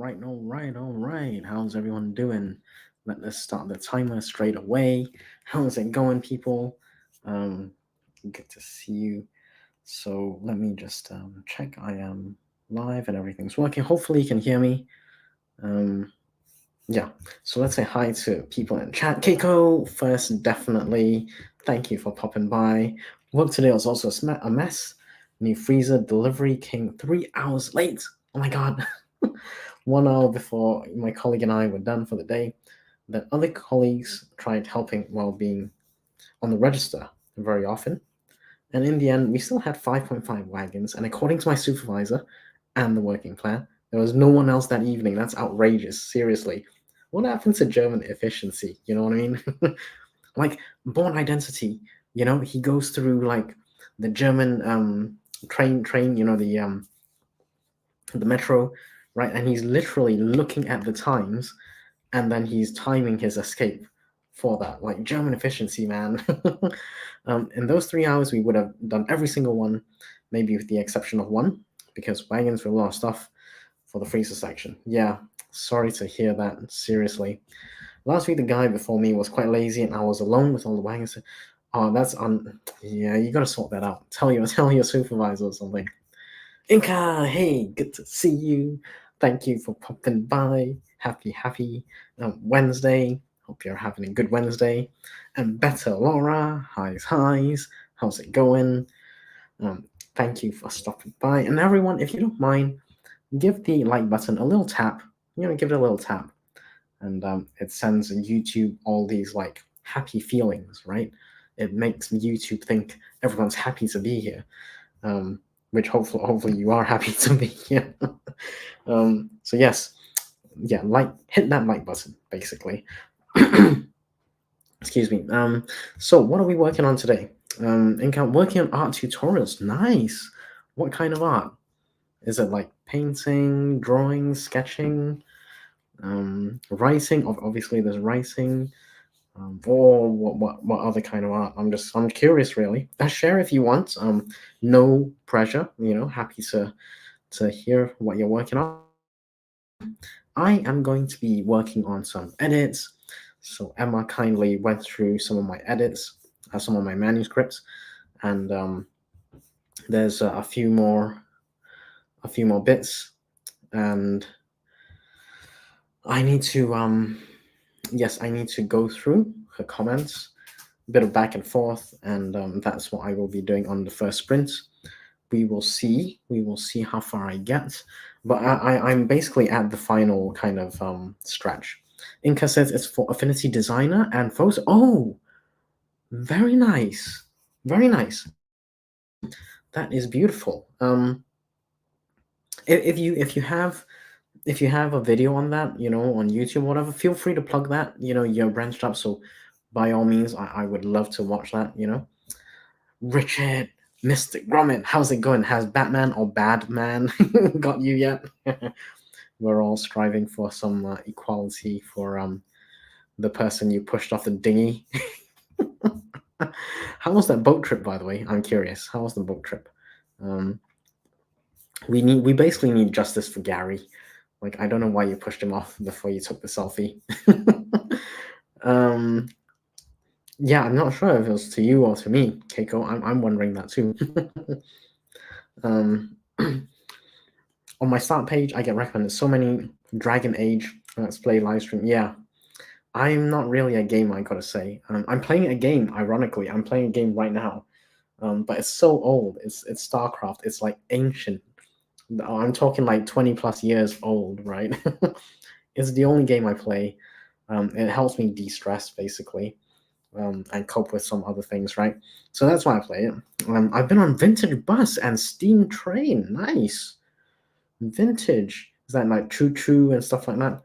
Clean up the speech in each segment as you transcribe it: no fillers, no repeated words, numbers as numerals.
All right. How's everyone doing? Let's start the timer straight away. How's it going, people? Um, Good to see you. So let me just check I am live and everything's working. Hopefully you can hear me. Um, yeah. So let's say hi to people in chat. Keiko, first, definitely. Thank you for popping by. Work today was also a mess. New freezer delivery came 3 hours late. Oh my god. 1 hour before my colleague and I were done for the day. Then other colleagues tried helping while being on the register very often. And in the end, we still had 5.5 wagons. And according to my supervisor and the working plan, there was no one else that evening. That's outrageous. Seriously. What happened to German efficiency? You know what I mean? Like Born Identity, he goes through like the German train, the metro, right? And he's literally looking at the times and then he's timing his escape for that. Like German efficiency, man. In those 3 hours, we would have done every single one, maybe with the exception of one, because wagons were a lot of stuff for the freezer section. Yeah, sorry to hear that. Seriously. Last week, the guy before me was quite lazy, and I was alone with all the wagons. Oh, yeah, you gotta sort that out. Tell your supervisor or something. Inka, hey, good to see you. Thank you for popping by. Happy Wednesday. Hope you're having a good Wednesday. And better Laura, highs. How's it going? Um, Thank you for stopping by. And everyone, if you don't mind, give the like button a little tap. Give it a little tap, and it sends YouTube all these like happy feelings, right? It makes YouTube think everyone's happy to be here. Which hopefully you are happy to be here. So yes, yeah, hit that like button basically. Excuse me. So what are we working on today? Working on art tutorials. Nice. What kind of art? Is it like painting, drawing, sketching, writing? Obviously, there's writing. Or what other kind of art? I'm curious really. Share if you want. No pressure. Happy to hear what you're working on. I am going to be working on some edits. So Emma kindly went through some of my edits, some of my manuscripts, and there's a few more bits, and I need to I need to go through her comments, a bit of back and forth, and that's what I will be doing on the first sprint. We will see how far I get, but I'm basically at the final kind of stretch. Inca says it's for Affinity Designer and photos. Oh, very nice, very nice. That is beautiful. If you have a video on that, on YouTube or whatever, feel free to plug that. You're branched up, so by all means, I would love to watch that. Richard, Mr. Gromit, how's it going? Has Batman or Badman got you yet? We're all striving for some equality for the person you pushed off the dinghy. How was that boat trip, by the way? I'm curious. How was the boat trip? We basically need justice for Gary. Like, I don't know why you pushed him off before you took the selfie. Yeah, I'm not sure if it was to you or to me, Keiko. I'm wondering that too. On my start page, I get recommended so many Dragon Age Let's Play live stream. Yeah, I'm not really a gamer, I gotta say. I'm playing a game, ironically. I'm playing a game right now, but it's so old. It's StarCraft. It's like ancient. I'm talking like 20 plus years old, right? It's the only game I play. It helps me de-stress, basically, and cope with some other things, right? So that's why I play it. I've been on Vintage Bus and Steam Train. Nice. Vintage. Is that like Choo Choo and stuff like that?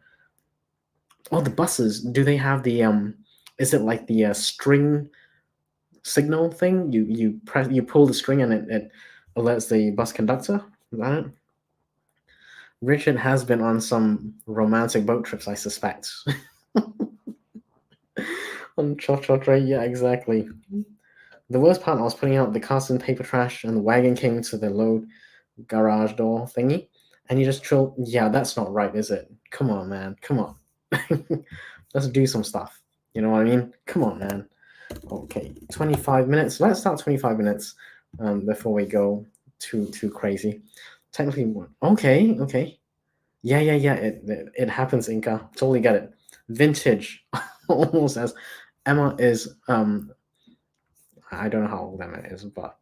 Oh, the buses. Do they have the is it like the string signal thing? You pull the string and it alerts the bus conductor? Is that it? Richard has been on some romantic boat trips, I suspect. On Chotre, yeah, exactly. The worst part, I was putting out the cast and paper trash, and the wagon came to the load garage door thingy. and you just chill. Yeah, that's not right, is it? Come on, man. Come on. Let's do some stuff. You know what I mean? Come on, man. Okay, 25 minutes. Let's start 25 minutes before we go too crazy. Technically, okay, okay. Yeah, yeah, yeah. It happens, Inca. Totally get it. Vintage, almost as Emma is. I don't know how old Emma is, but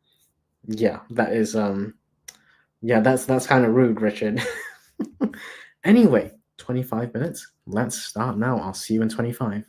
yeah, that is yeah, that's kind of rude, Richard. Anyway, 25 minutes. Let's start now. I'll see you in 25.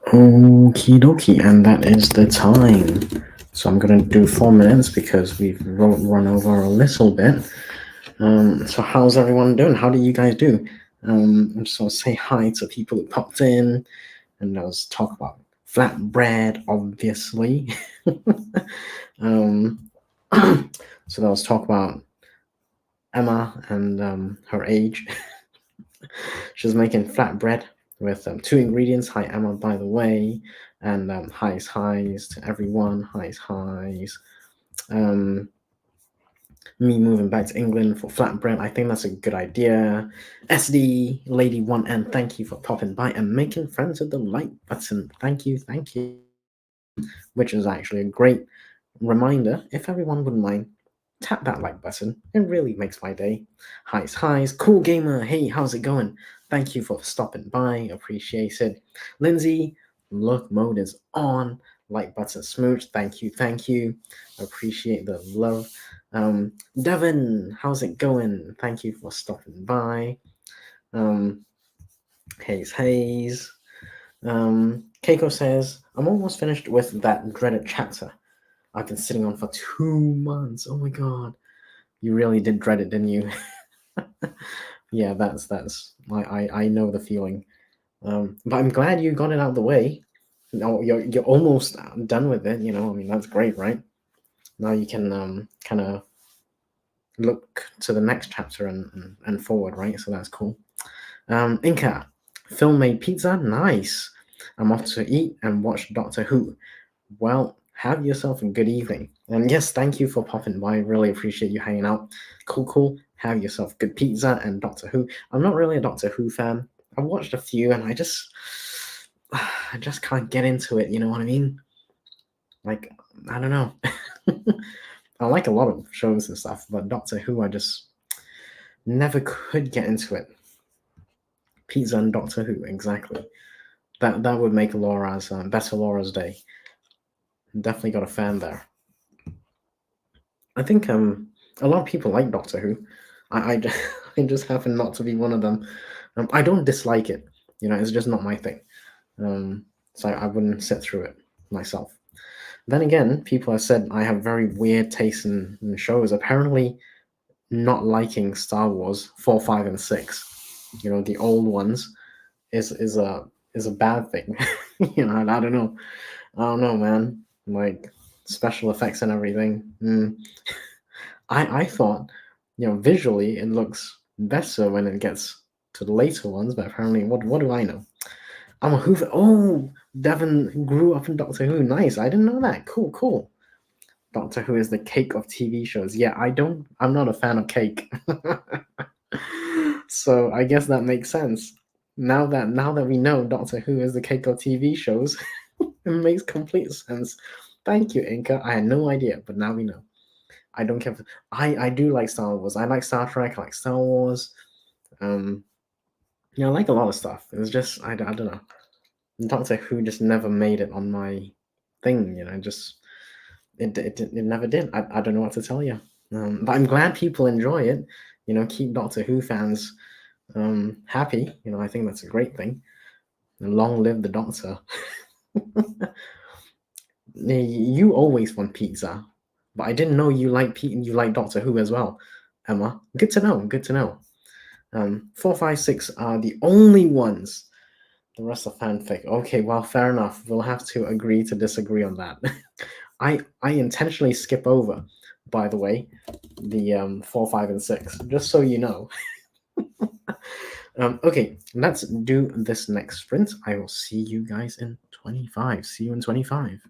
Okie dokie, and that is the time. So I'm gonna do 4 minutes because we've run over a little bit. So how's everyone doing? How do you guys do? So say hi to people who popped in, and let's talk about flatbread, obviously. um, so let's talk about Emma and her age. She's making flatbread with 2 ingredients. Hi, Emma, by the way. And highs to everyone. Highs. Um, me moving back to England for flatbread. I think that's a good idea. SD, Lady 1N, thank you for popping by and making friends with the like button. Thank you. Which is actually a great reminder. If everyone wouldn't mind, tap that like button. It really makes my day. Highs. Cool gamer. Hey, how's it going? Thank you for stopping by. Appreciate it. Lindsay, look mode is on. Like button smooch. Thank you. Appreciate the love. Devin, how's it going? Thank you for stopping by. Um, Hayes. Keiko says, I'm almost finished with that dreaded chapter I've been sitting on for 2 months. Oh my god. You really did dread it, didn't you? Yeah, that's I know the feeling. But I'm glad you got it out of the way. No, you're almost done with it, you know. I mean, that's great, right? Now you can kind of look to the next chapter and forward, right? So that's cool. Inca, Phil made pizza. Nice. I'm off to eat and watch Doctor Who. Well, have yourself a good evening. And yes, thank you for popping by. Really appreciate you hanging out. Cool. Have yourself good pizza and Doctor Who. I'm not really a Doctor Who fan. I've watched a few and I just can't get into it, you know what I mean? Like, I don't know. I like a lot of shows and stuff, but Doctor Who I just never could get into it. Pizza and Doctor Who, exactly. That would make Laura's better Laura's day. Definitely got a fan there. I think a lot of people like Doctor Who. I I just happen not to be one of them. I don't dislike it. You know, it's just not my thing. So I wouldn't sit through it myself. Then again, people have said I have very weird taste in shows. Apparently, not liking Star Wars 4, 5, and 6. You know, the old ones is a bad thing. You know, and I don't know, man. Like special effects and everything. I thought, you know, visually it looks better when it gets to the later ones, but apparently, what do I know? I'm a Who. Oh, Devin grew up in Doctor Who. Nice. I didn't know that. Cool. Doctor Who is the cake of TV shows. Yeah, I'm not a fan of cake. So I guess that makes sense. Now that we know Doctor Who is the cake of TV shows, it makes complete sense. Thank you, Inca. I had no idea, but now we know. I don't care. I do like Star Wars. I like Star Trek. I like Star Wars. Um, yeah, I like a lot of stuff. It's just I don't know. Doctor Who just never made it on my thing. You know, just it never did. I don't know what to tell you. But I'm glad people enjoy it. You know, keep Doctor Who fans happy. You know, I think that's a great thing. And long live the Doctor. You always want pizza, but I didn't know you like Doctor Who as well, Emma. Good to know. 4, 5, 6 are the only ones. The rest are fanfic. Okay, well, fair enough. We'll have to agree to disagree on that. I intentionally skip over, by the way, the 4, 5, and 6, just so you know. Okay, let's do this next sprint. I will see you guys in 25. See you in 25.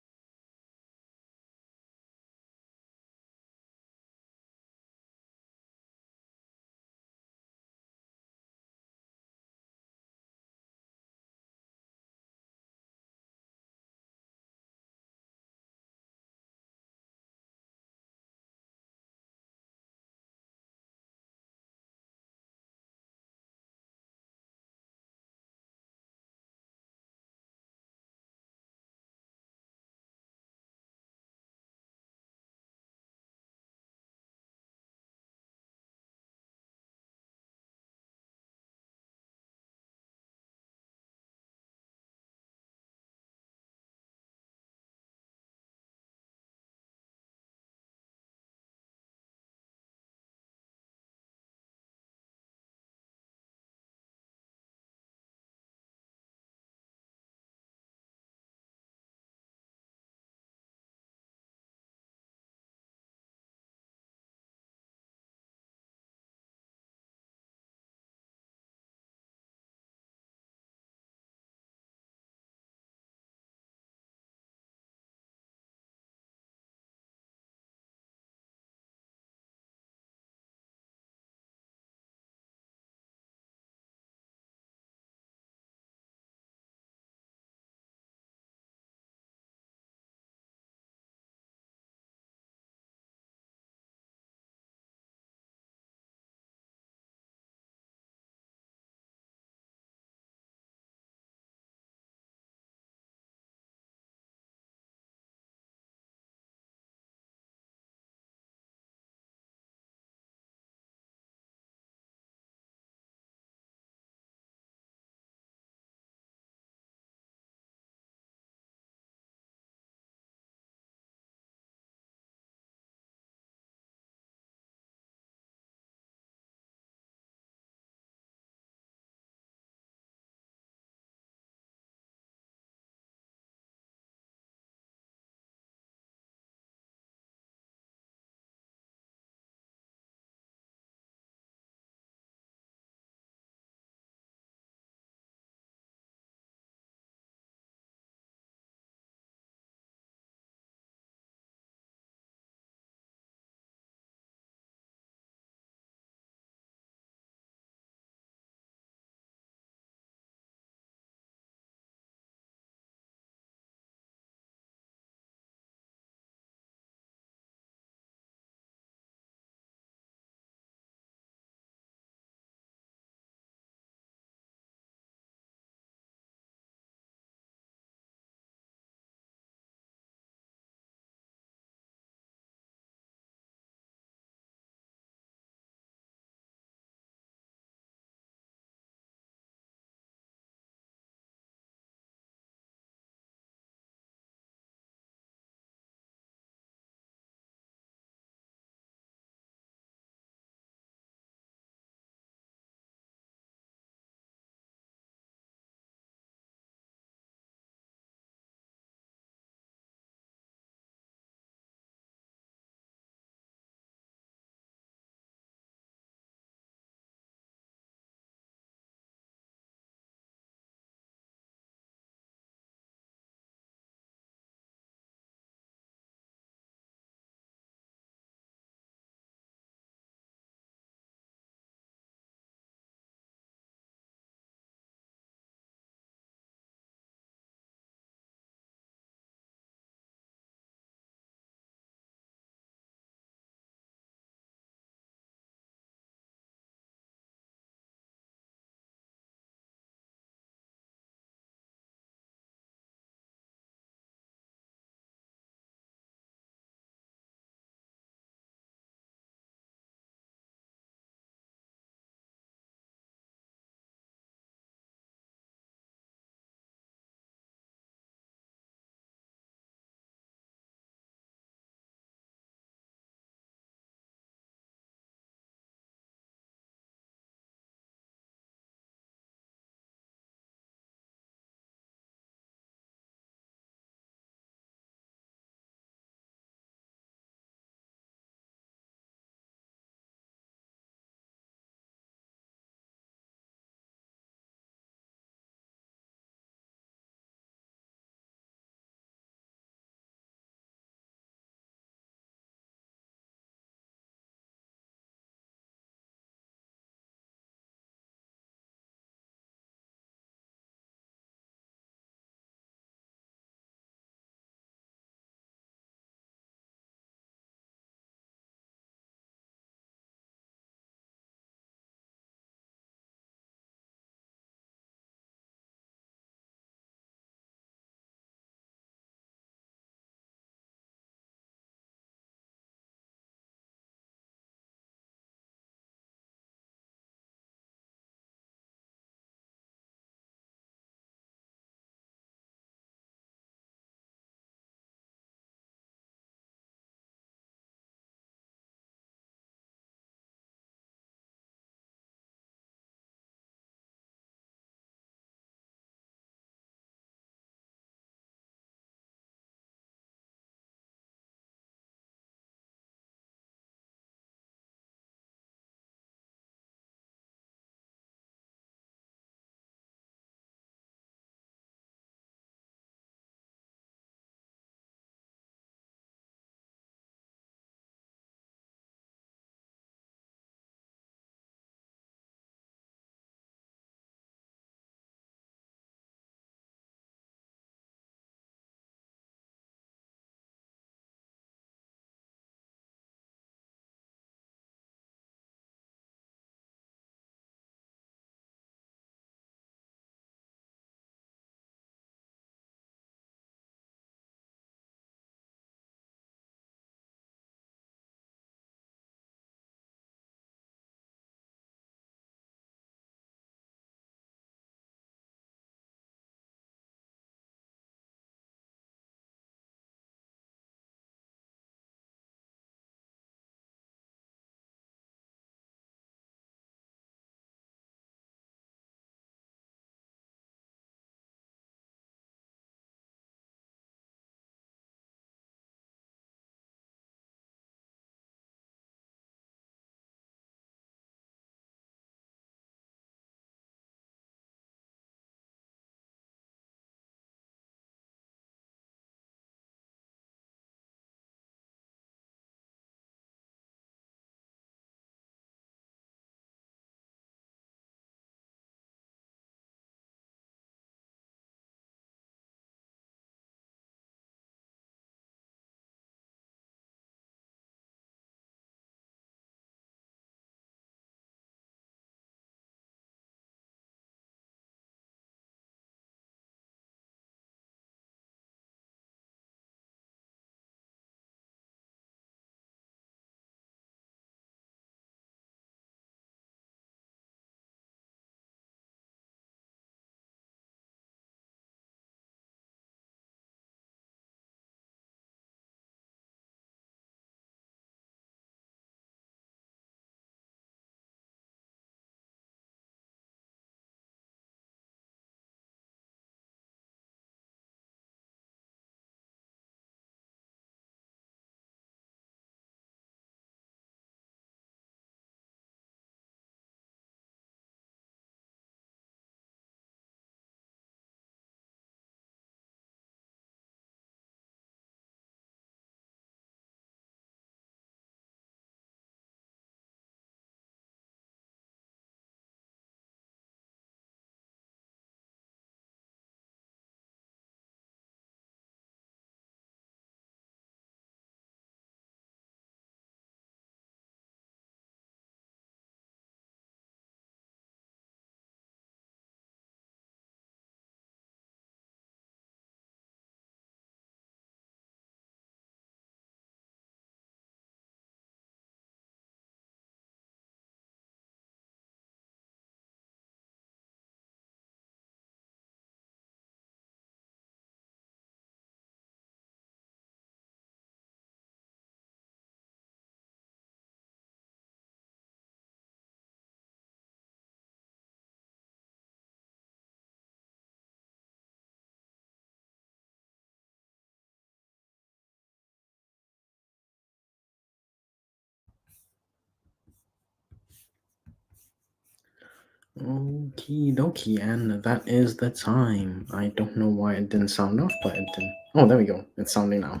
Okie dokie, and that is the time. I don't know why it didn't sound off, but it didn't. Oh, there we go. It's sounding now.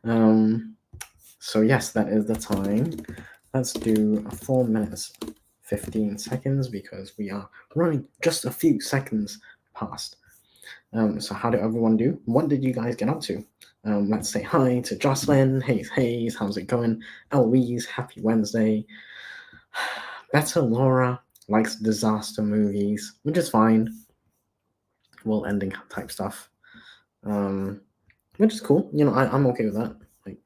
um, so yes, that is the time. Let's do 4 minutes, 15 seconds because we are running just a few seconds past. So how did everyone do? What did you guys get up to? Let's say hi to Jocelyn. Hey, how's it going? Eloise, happy Wednesday. Better Laura likes disaster movies, which is fine. World ending type stuff. Which is cool. You know, I'm okay with that. Like,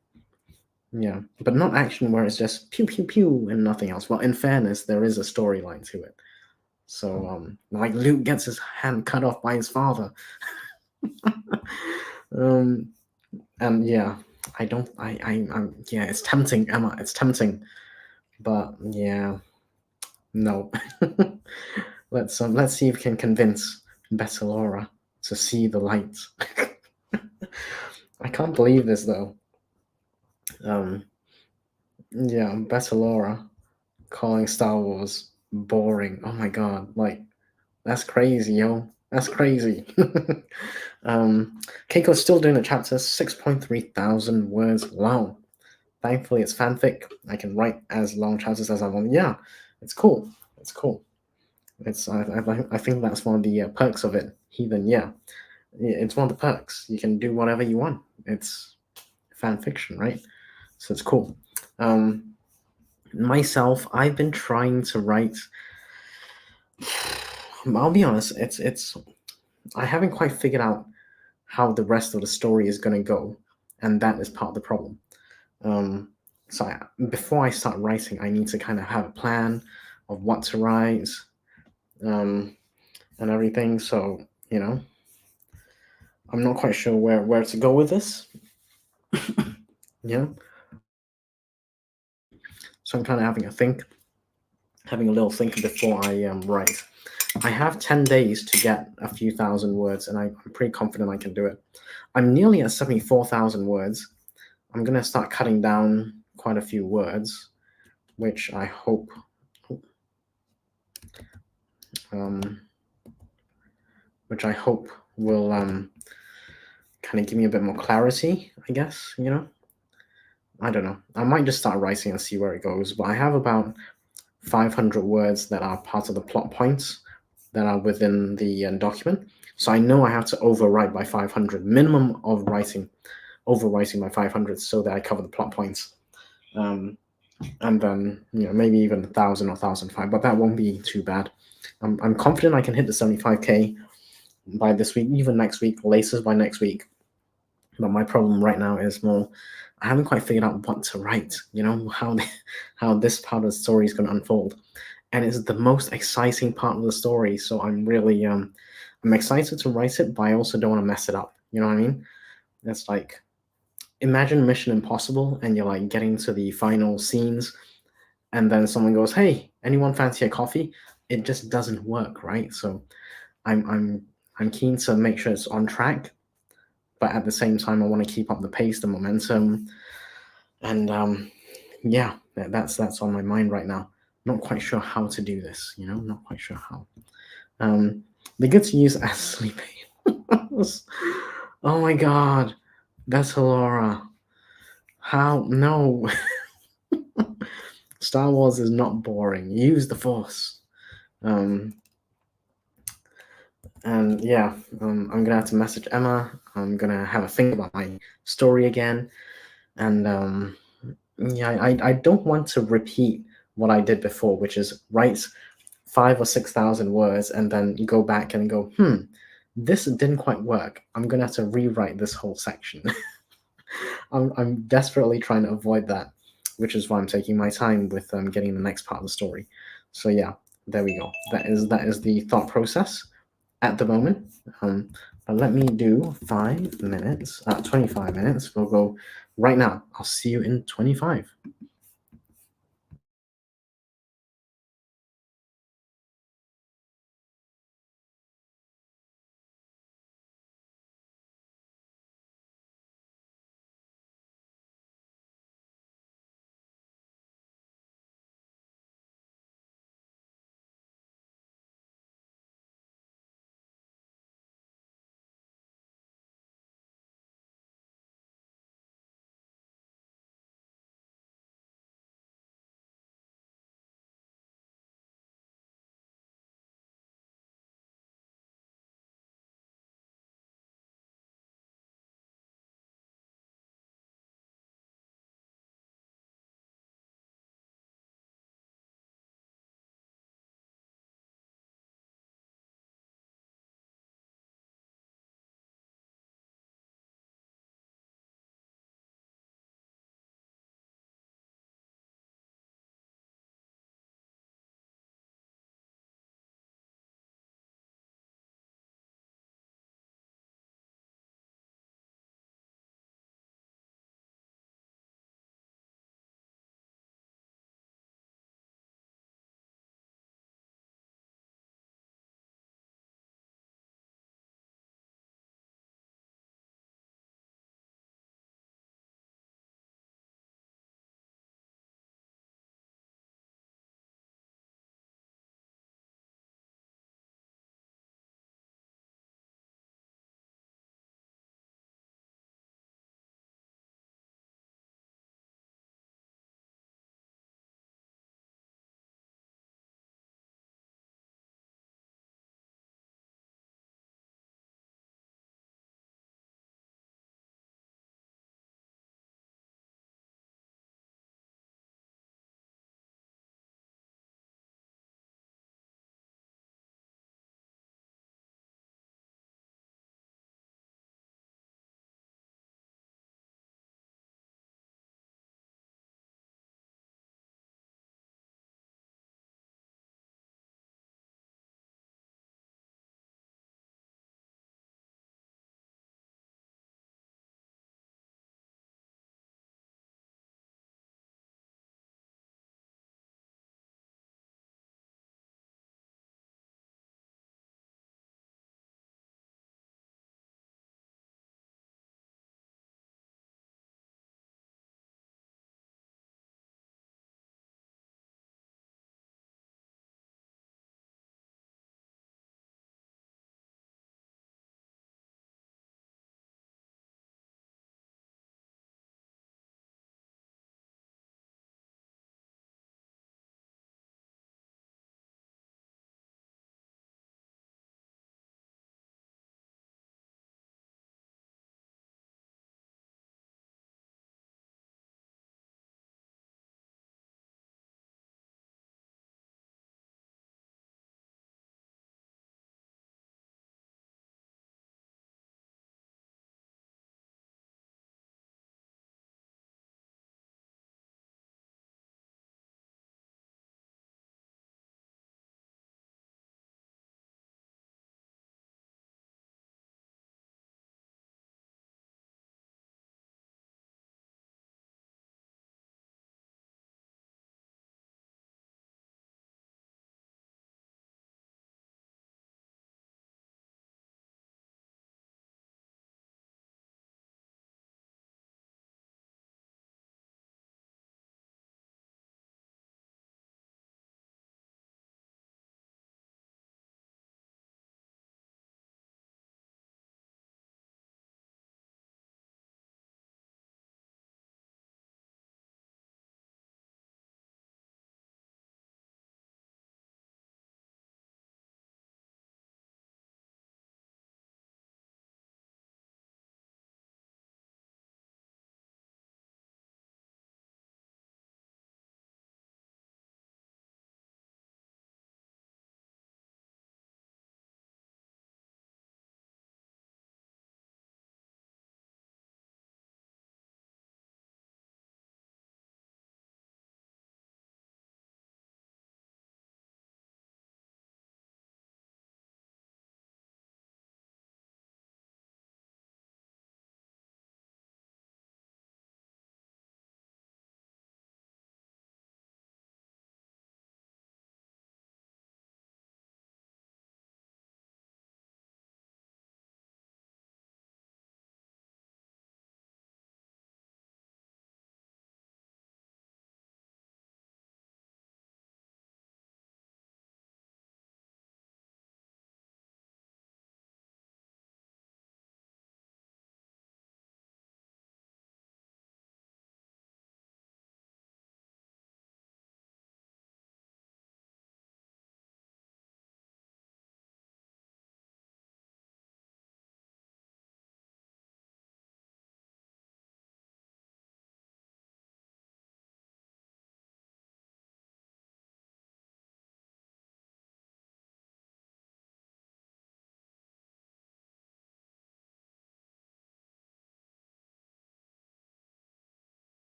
yeah, but not action where it's just pew pew pew and nothing else. Well, in fairness, there is a storyline to it. So, like Luke gets his hand cut off by his father. And yeah, I don't. I'm. Yeah, it's tempting, Emma. It's tempting, but yeah, no. Let's see if we can convince Better Laura to see the light. I can't believe this though. Yeah, Better Laura calling Star Wars boring. Oh my god, like that's crazy, yo. That's crazy. Keiko's still doing a chapter 6.3 thousand words long. Thankfully, it's fanfic. I can write as long chapters as I want. Yeah, it's cool. It's cool. I think that's one of the perks of it. Heathen, yeah, it's one of the perks. You can do whatever you want. It's fan fiction, right? So it's cool. Myself, I've been trying to write. I'll be honest. It's I haven't quite figured out how the rest of the story is going to go, and that is part of the problem. Um, before I start writing, I need to kind of have a plan of what to write, um, and everything. So you know, I'm not quite sure where to go with this. Yeah, so I'm kind of having a little think before I write. I have 10 days to get a few thousand words, and I'm pretty confident I can do it. I'm nearly at 74,000 words. I'm gonna start cutting down quite a few words, which I hope um, will kind of give me a bit more clarity, I guess, you know? I don't know. I might just start writing and see where it goes, but I have about 500 words that are part of the plot points that are within the document. So I know I have to overwrite by 500, minimum of overwriting by 500 so that I cover the plot points. And then, you know, maybe even 1,000 or 1,005, but that won't be too bad. I'm confident I can hit the 75K by this week, even next week, latest by next week. But my problem right now is more, I haven't quite figured out what to write. You know how this part of the story is going to unfold, and it's the most exciting part of the story. So I'm really I'm excited to write it, but I also don't want to mess it up. You know what I mean? It's like imagine Mission Impossible, and you're like getting to the final scenes, and then someone goes, "Hey, anyone fancy a coffee?" It just doesn't work, right? So I'm keen to make sure it's on track, but at the same time, I want to keep up the pace, the momentum, and yeah, that's on my mind right now. Not quite sure how to do this, you know, not quite sure how. They're good to use as sleep aids. Oh my god, that's Laura. How? No. Star Wars is not boring. Use the Force. Um, and yeah, I'm gonna have to message Emma. I'm gonna have a think about my story again, and yeah, I don't want to repeat what I did before, which is write 5 or 6 thousand words and then go back and go, this didn't quite work. I'm gonna have to rewrite this whole section. I'm desperately trying to avoid that, which is why I'm taking my time with getting the next part of the story. So yeah, there we go. That is the thought process at the moment. But let me do 5 minutes, 25 minutes. We'll go right now. I'll see you in 25.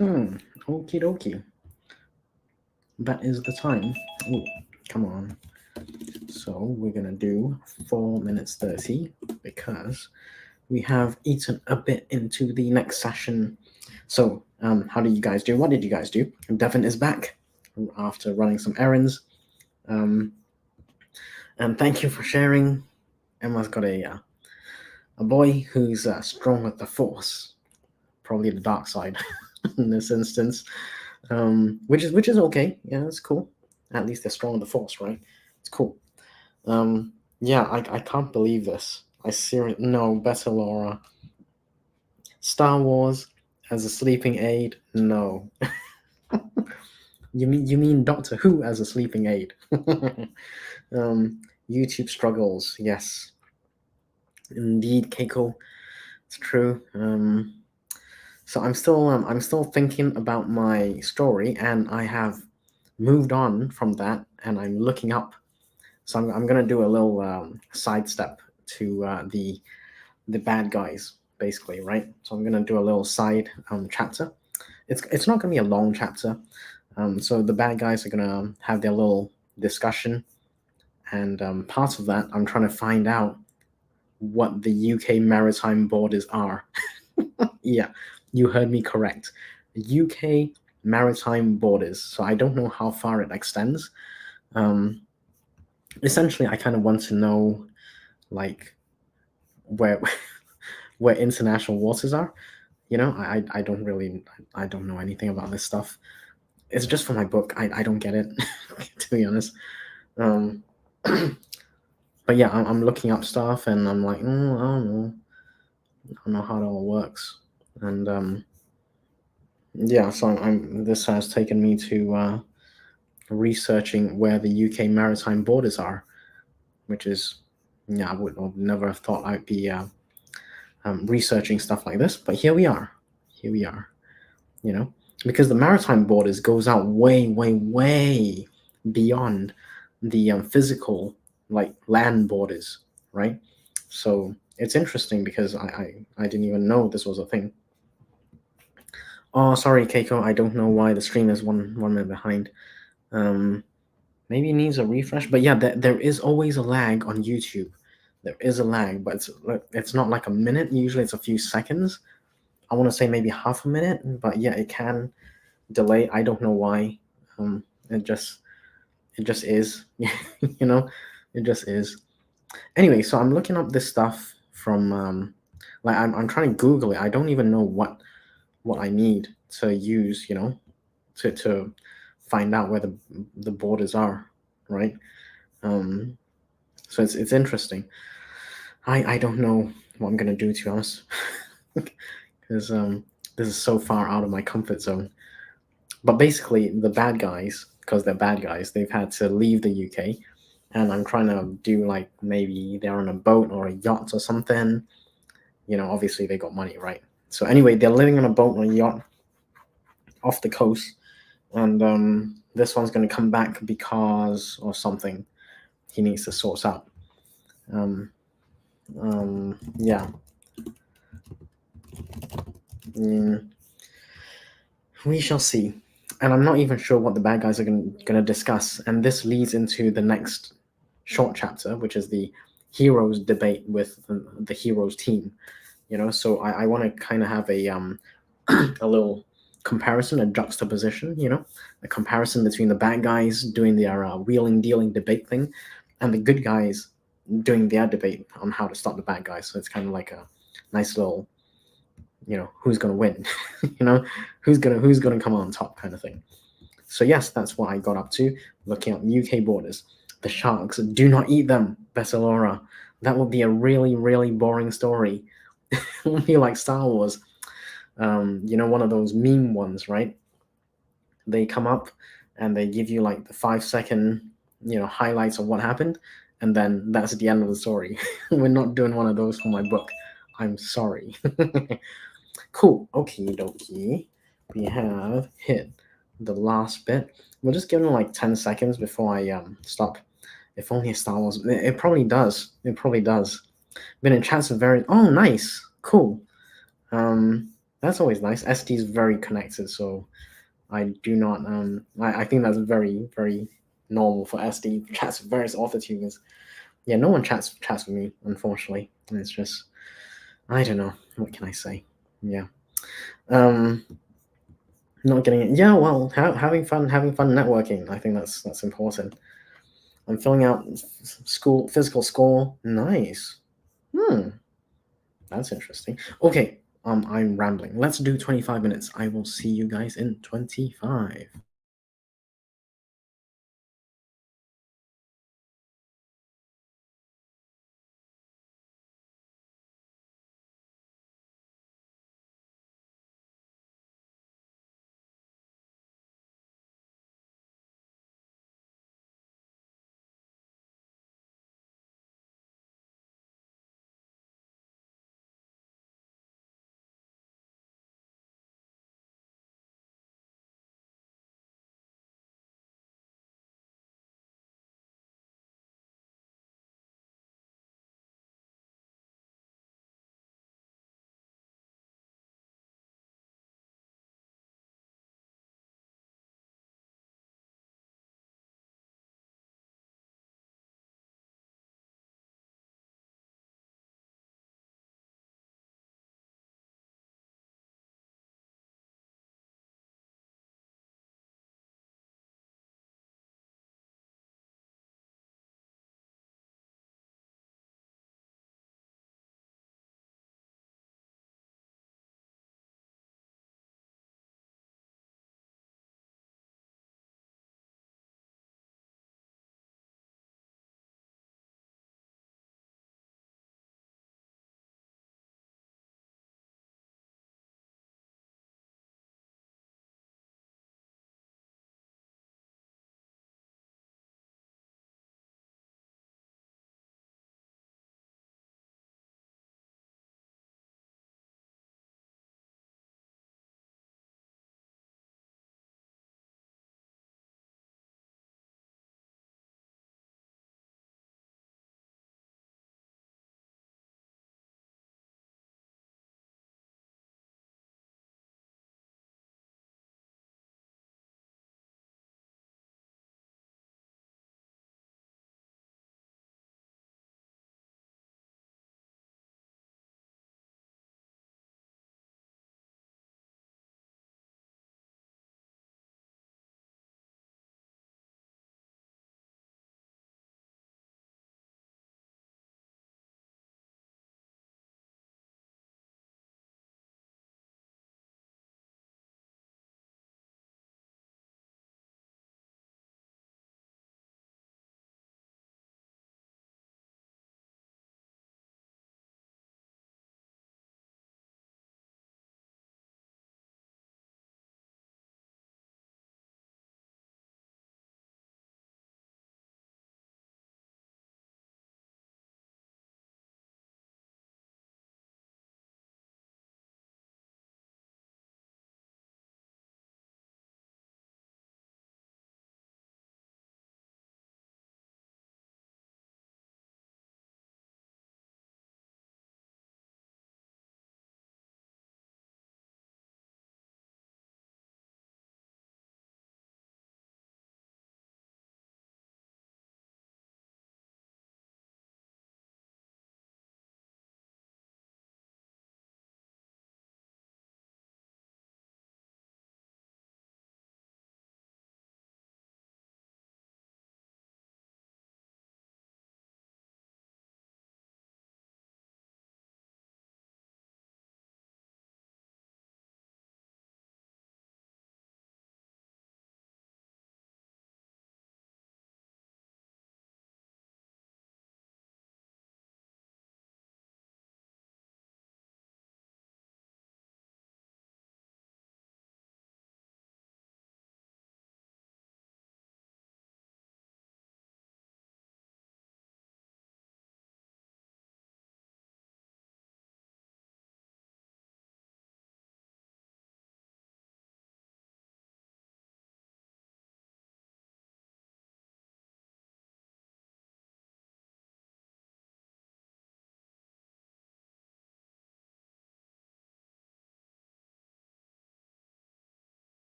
Okie dokie. That is the time. Oh, come on. So we're gonna do 4 minutes 30 because we have eaten a bit into the next session. So, how did you guys do? What did you guys do? Devin is back after running some errands. And thank you for sharing. Emma's got a boy who's strong with the Force, probably the dark side in this instance, which is okay. Yeah, it's cool. At least they're strong with the Force, right? It's cool. Yeah, I can't believe this. I seriously no better, Laura. Star Wars as a sleeping aid? No. You mean Doctor Who as a sleeping aid? YouTube struggles, yes, indeed, Keiko, it's true. So I'm still thinking about my story, and I have moved on from that, and I'm looking up. So I'm gonna do a little sidestep to the bad guys, basically, right? So I'm gonna do a little side chapter. It's not gonna be a long chapter. So the bad guys are gonna have their little discussion, and part of that, I'm trying to find out what the UK maritime borders are. Yeah, you heard me correct. UK maritime borders. So I don't know how far it extends. Essentially, I kind of want to know, like, where where international waters are. I don't really I don't know anything about this stuff. It's just for my book. I don't get it, to be honest. Um, but yeah, I'm looking up stuff, and I'm like, I don't know how it all works. And yeah, so this has taken me to researching where the UK maritime borders are, which is, yeah, I would have never have thought I'd be researching stuff like this, but here we are. Here we are. Because the maritime borders goes out way, way, way beyond the physical, like, land borders, right? So it's interesting because I didn't even know this was a thing. Oh, sorry, Keiko. I don't know why the stream is one minute behind. Maybe it needs a refresh. But yeah, there is always a lag on YouTube. There is a lag, but it's not like a minute. Usually it's a few seconds. I want to say maybe half a minute, but yeah, it can delay. I don't know why. It just is. It just is. Anyway, so I'm looking up this stuff from like I'm trying to Google it. I don't even know what I need to use, to find out where the borders are, right? So it's interesting. I don't know what I'm gonna do, to be honest, because this is so far out of my comfort zone. But basically, the bad guys, because they're bad guys, they've had to leave the UK, and I'm trying to do, like, maybe they're on a boat or a yacht or something. Obviously they got money, right? So anyway, they're living on a boat or a yacht off the coast, and this one's going to come back because of something he needs to sort out. Yeah. We shall see. And I'm not even sure what the bad guys are going to discuss. And this leads into the next short chapter, which is the heroes debate with the heroes team. So I want to kind of have a a little comparison, a juxtaposition, a comparison between the bad guys doing their wheeling dealing debate thing and the good guys doing their debate on how to stop the bad guys. So it's kind of like a nice little, who's gonna win, who's gonna come on top kind of thing. So yes, that's what I got up to, looking at UK borders. The sharks, do not eat them, Bessalora. That would be a really, really boring story. It would be like Star Wars. One of those meme ones, right? They come up and they give you like the 5-second, highlights of what happened, and then that's the end of the story. We're not doing one of those for my book. I'm sorry. Cool. Okie dokie. We have hit the last bit. We'll just give them like 10 seconds before I stop. If only a Star Wars. It probably does. It probably does. Been in chats of very. Oh, nice. Cool. That's always nice. ST is very connected, so I do not. I think that's very very normal for ST chats with various author tuners. Yeah, no one chats with me, unfortunately. It's just I don't know. What can I say? Yeah. Um, not getting it. Yeah, well, having fun networking. I think that's important. I'm filling out school physical score. Nice. Hmm, that's interesting. Okay, I'm rambling. Let's do 25 minutes. I will see you guys in 25.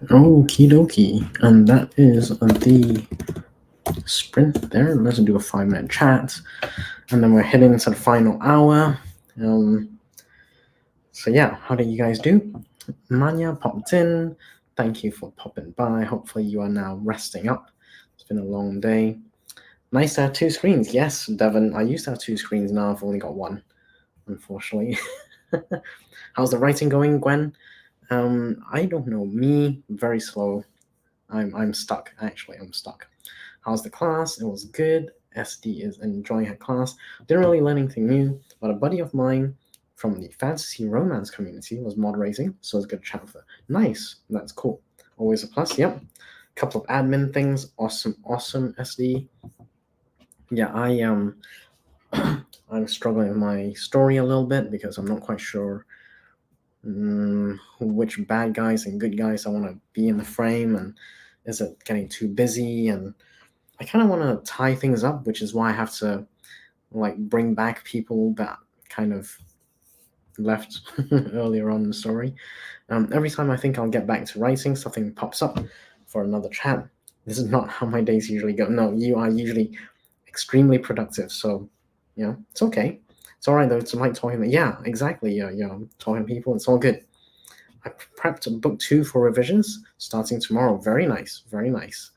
Okie dokie. And that is the sprint there. Let's do a 5-minute chat. And then we're heading to the final hour. So yeah, how did you guys do? Manya popped in. Thank you for popping by. Hopefully you are now resting up. It's been a long day. Nice to have 2 screens. Yes, Devon, I used to have 2 screens. Now I've only got 1, unfortunately. How's the writing going, Gwen? I don't know. Me, very slow. I'm stuck. Actually, I'm stuck. How's the class? It was good. SD is enjoying her class. Didn't really learn anything new, but a buddy of mine from the fantasy romance community was moderating, so it's good to chat with her. Nice. That's cool. Always a plus. Yep. Couple of admin things. Awesome, awesome. SD. Yeah, I'm struggling with my story a little bit because I'm not quite sure which bad guys and good guys I want to be in the frame, and is it getting too busy? And I kind of want to tie things up, which is why I have to like bring back people that kind of left earlier on in the story. Every time I think I'll get back to writing, something pops up for another chat. This is not how my days usually go. No, you are usually extremely productive, so it's okay. It's all right though. It's like talking. Yeah, exactly. Talking to people. It's all good. I prepped book 2 for revisions starting tomorrow. Very nice, very nice.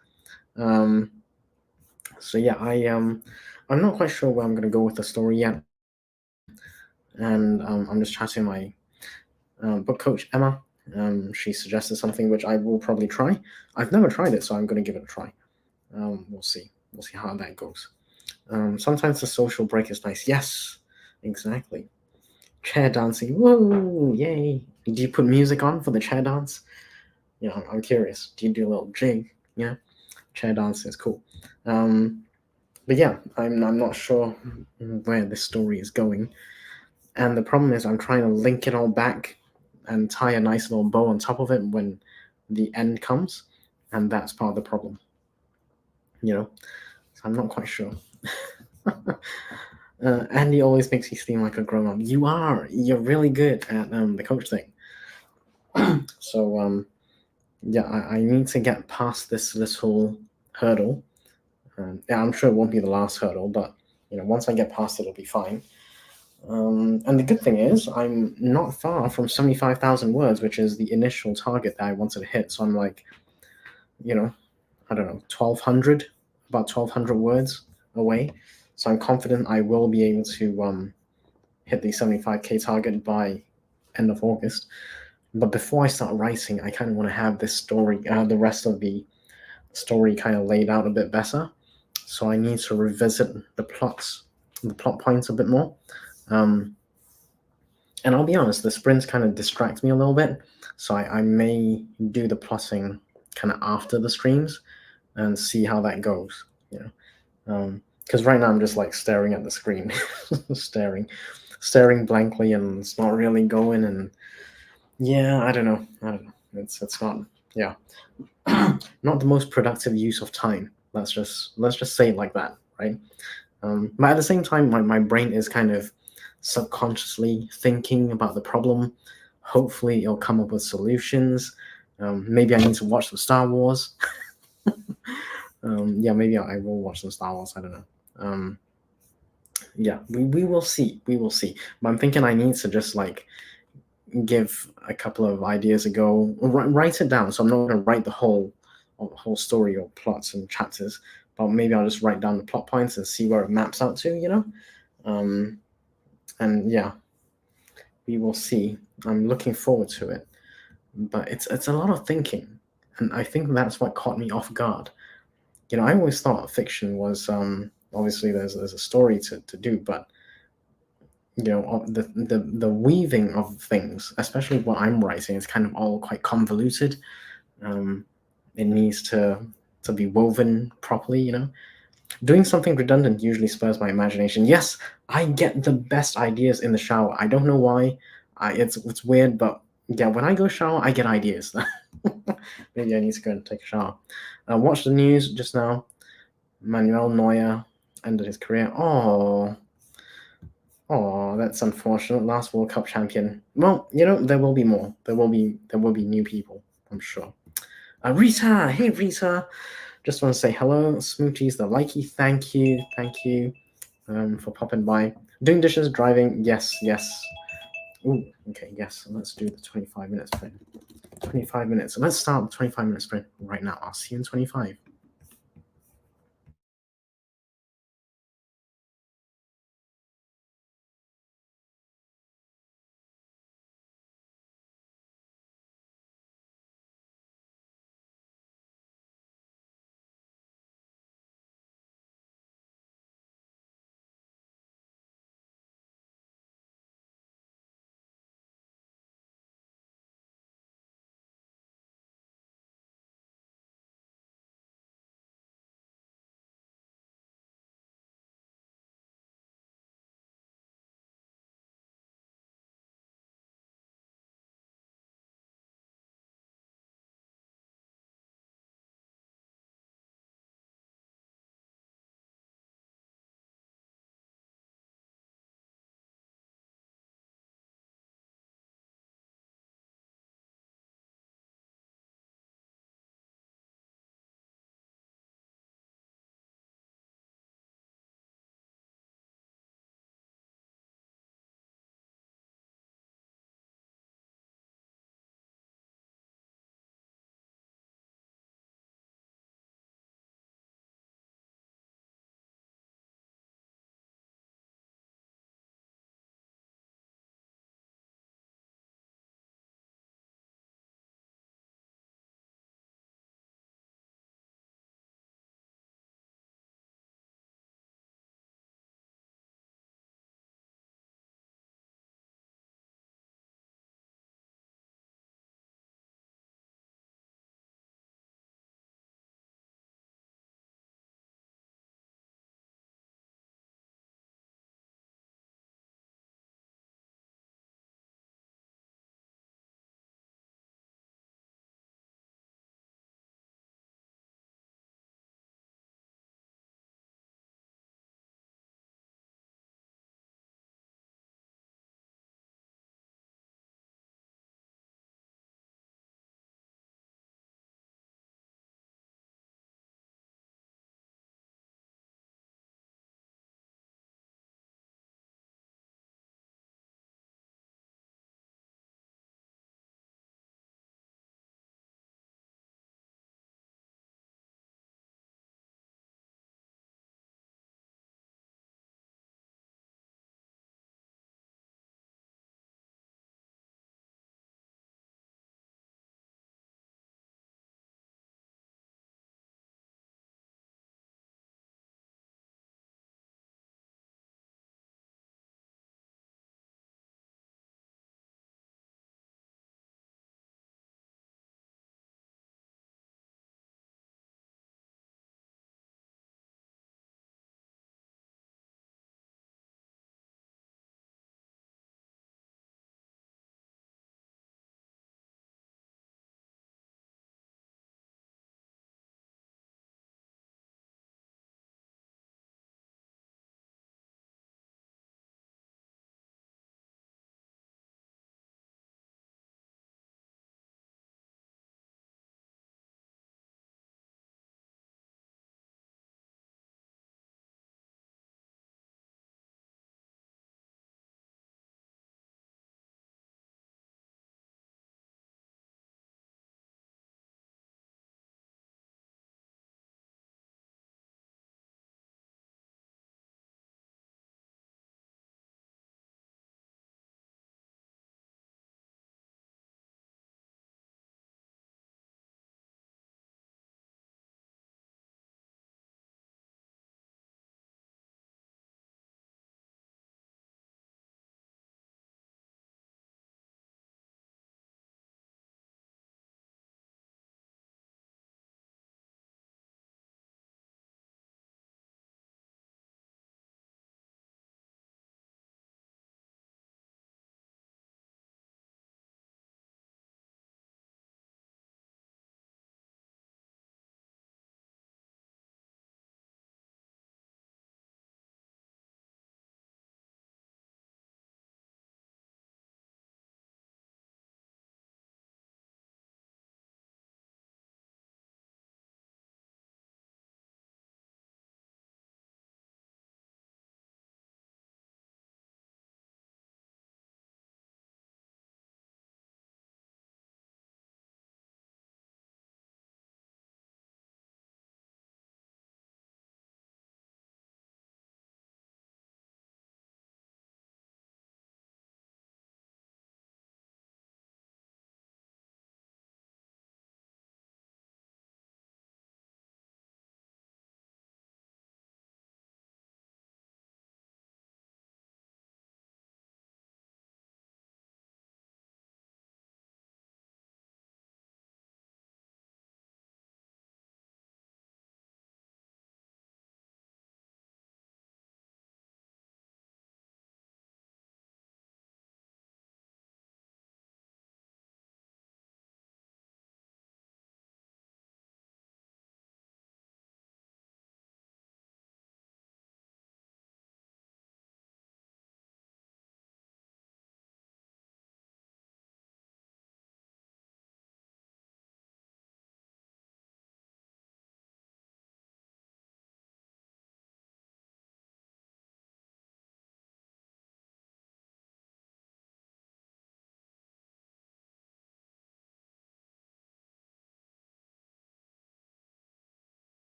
So yeah, I'm not quite sure where I'm gonna go with the story yet, and I'm just chatting my book coach Emma. She suggested something which I will probably try. I've never tried it, so I'm gonna give it a try. We'll see. We'll see how that goes. Sometimes the social break is nice. Yes, exactly. Chair dancing. Whoa, yay. Do you put music on for the chair dance? I'm curious. Do you do a little jig? Yeah, chair dance is cool. But yeah, I'm not sure where this story is going. And the problem is I'm trying to link it all back and tie a nice little bow on top of it when the end comes. And that's part of the problem. So I'm not quite sure. Andy always makes you seem like a grown up. You are. You're really good at the coach thing. So yeah, I need to get past this whole hurdle. Yeah, I'm sure it won't be the last hurdle, but once I get past it, it'll be fine. And the good thing is, I'm not far from 75,000 words, which is the initial target that I wanted to hit. So I'm like, I don't know, 1,200, about 1,200 words away. So I'm confident I will be able to hit the 75K target by end of August. But before I start writing, I kind of want to have this story, the rest of the story kind of laid out a bit better. So I need to revisit the plot points a bit more. And I'll be honest, the sprints kind of distract me a little bit. So I may do the plotting kind of after the streams and see how that goes. Because right now I'm just like staring at the screen, staring blankly, and it's not really going. And yeah, I don't know. It's not not the most productive use of time. Let's just say it like that, right? But at the same time, my brain is kind of subconsciously thinking about the problem. Hopefully, it'll come up with solutions. Maybe I need to watch some Star Wars. Yeah, maybe I will watch some Star Wars. I don't know. Yeah, we will see. We will see. But I'm thinking I need to just like give a couple of ideas a go. Write it down. So I'm not going to write the whole story or plots and chapters, but maybe I'll just write down the plot points and see where it maps out to. And yeah, we will see. I'm looking forward to it, but it's a lot of thinking, and I think that's what caught me off guard. I always thought fiction was obviously there's a story to do, but the weaving of things, especially what I'm writing, is kind of all quite convoluted. It needs to be woven properly. Doing something redundant usually spurs my imagination. Yes, I get the best ideas in the shower. I don't know why. It's weird, but yeah, when I go shower, I get ideas. Maybe I need to go and take a shower. Watch the news just now. Manuel Neuer ended his career. Oh, that's unfortunate. Last World Cup champion. Well, there will be more. There will be new people, I'm sure. Rita, hey Rita. Just want to say hello. Smoochies, the likey, thank you, for popping by. Doing dishes, driving, yes, yes. Ooh, okay, yes. Let's do the 25 minute sprint. 25 minutes. Let's start the 25 minute sprint right now. I'll see you in 25.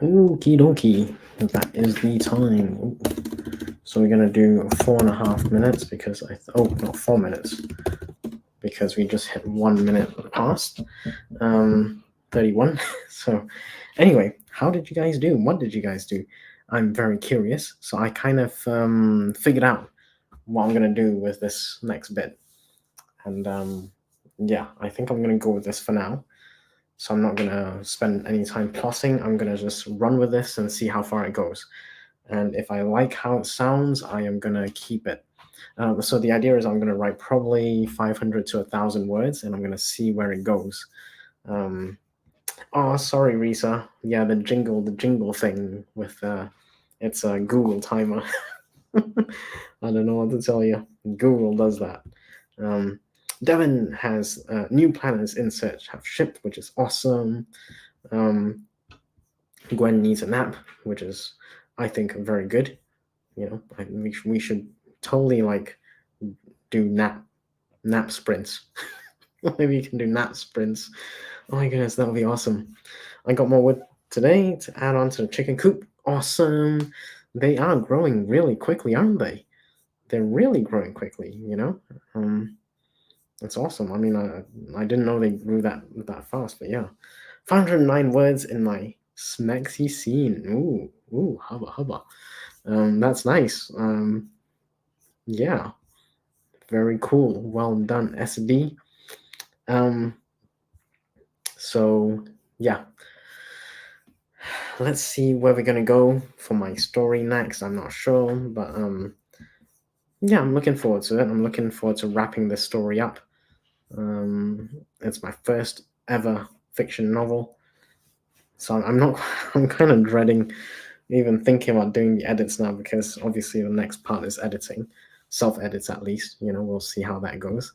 Okie dokie. That is the time. Ooh. So we're gonna do 4.5 minutes because not 4 minutes because we just hit 1 minute past 31. So anyway, how did you guys do? What did you guys do? I'm very curious. So I kind of figured out what I'm gonna do with this next bit, and yeah, I think I'm gonna go with this for now. So I'm not gonna spend any time plotting. I'm gonna just run with this and see how far it goes. And if I like how it sounds, I am gonna keep it. So the idea is I'm gonna write probably 500 to 1,000 words, and I'm gonna see where it goes. Um, oh, sorry, Risa. Yeah, the jingle thing with it's a Google timer. I don't know what to tell you. Google does that. Um, Devin has new planners in search have shipped, which is awesome. Um, Gwen needs a nap, which is, I think, very good. You know, we should totally like do nap sprints. Maybe you can do nap sprints. Oh my goodness, that would be awesome. I got more wood today to add on to the chicken coop. Awesome. They are growing really quickly, aren't they? They're really growing quickly, you know? It's awesome. I mean, I didn't know they grew that fast, but yeah. 509 words in my smexy scene. Ooh, hubba hubba. That's nice. Yeah, very cool. Well done, SD. Um, so yeah, let's see where we're gonna go for my story next. I'm not sure, but yeah, I'm looking forward to it. I'm looking forward to wrapping this story up. It's my first ever fiction novel, so I'm not. I'm kind of dreading even thinking about doing the edits now because obviously the next part is editing, self edits at least. You know, we'll see how that goes.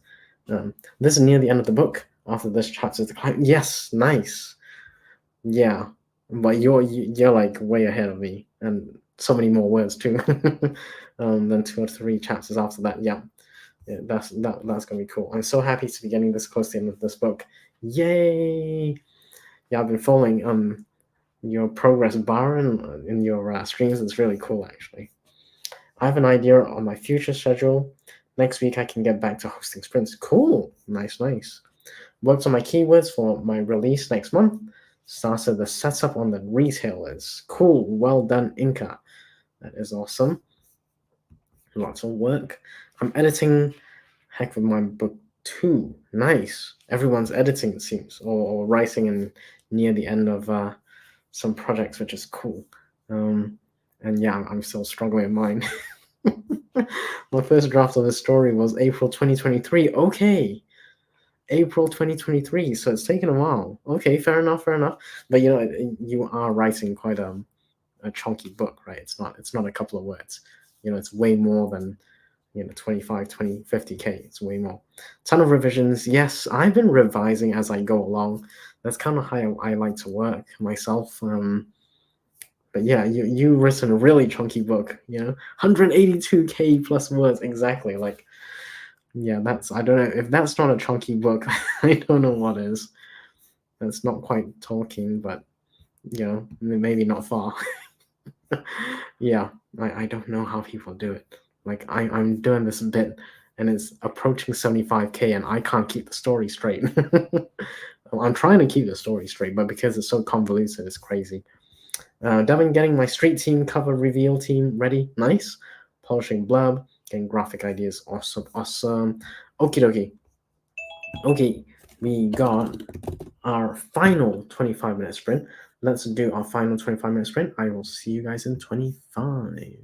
This is near the end of the book. After this chapter is the climax. Yes, nice. Yeah, but you're like way ahead of me, and so many more words too. Than 2 or 3 chapters after that. Yeah, yeah, that's gonna be cool. I'm so happy to be getting this close to the end of this book. Yay! Yeah, I've been following your progress bar in your streams. It's really cool actually. I have an idea on my future schedule. Next week I can get back to hosting sprints. Cool, nice. Worked on my keywords for my release next month. Started the setup on the retailers. Cool, well done, Inca. That is awesome. Lots of work. I'm editing heck with my book too. Nice. Everyone's editing, it seems, or writing in near the end of some projects, which is cool. And yeah, I'm still struggling with mine. My first draft of the story was April 2023. Okay. April 2023. So it's taken a while. Okay, fair enough. But you know, you are writing quite a chunky book, right? It's not a couple of words. You know, it's way more than 25, 20, 50K. It's way more. Ton of revisions. Yes, I've been revising as I go along. That's kind of how I like to work myself. But yeah, you written a really chunky book, 182K plus words exactly. Like, yeah, I don't know if that's not a chunky book. I don't know what is. That's not quite talking, but maybe not far. Yeah, I don't know how people do it. Like I'm doing this bit and it's approaching 75K and I can't keep the story straight. I'm trying to keep the story straight, but because it's so convoluted, it's crazy. Devin getting my street team cover reveal team ready. Nice. Polishing blurb, getting graphic ideas. Awesome. Okie dokie. Okay, we got our final 25-minute sprint. Let's do our final 25-minute sprint. I will see you guys in 25.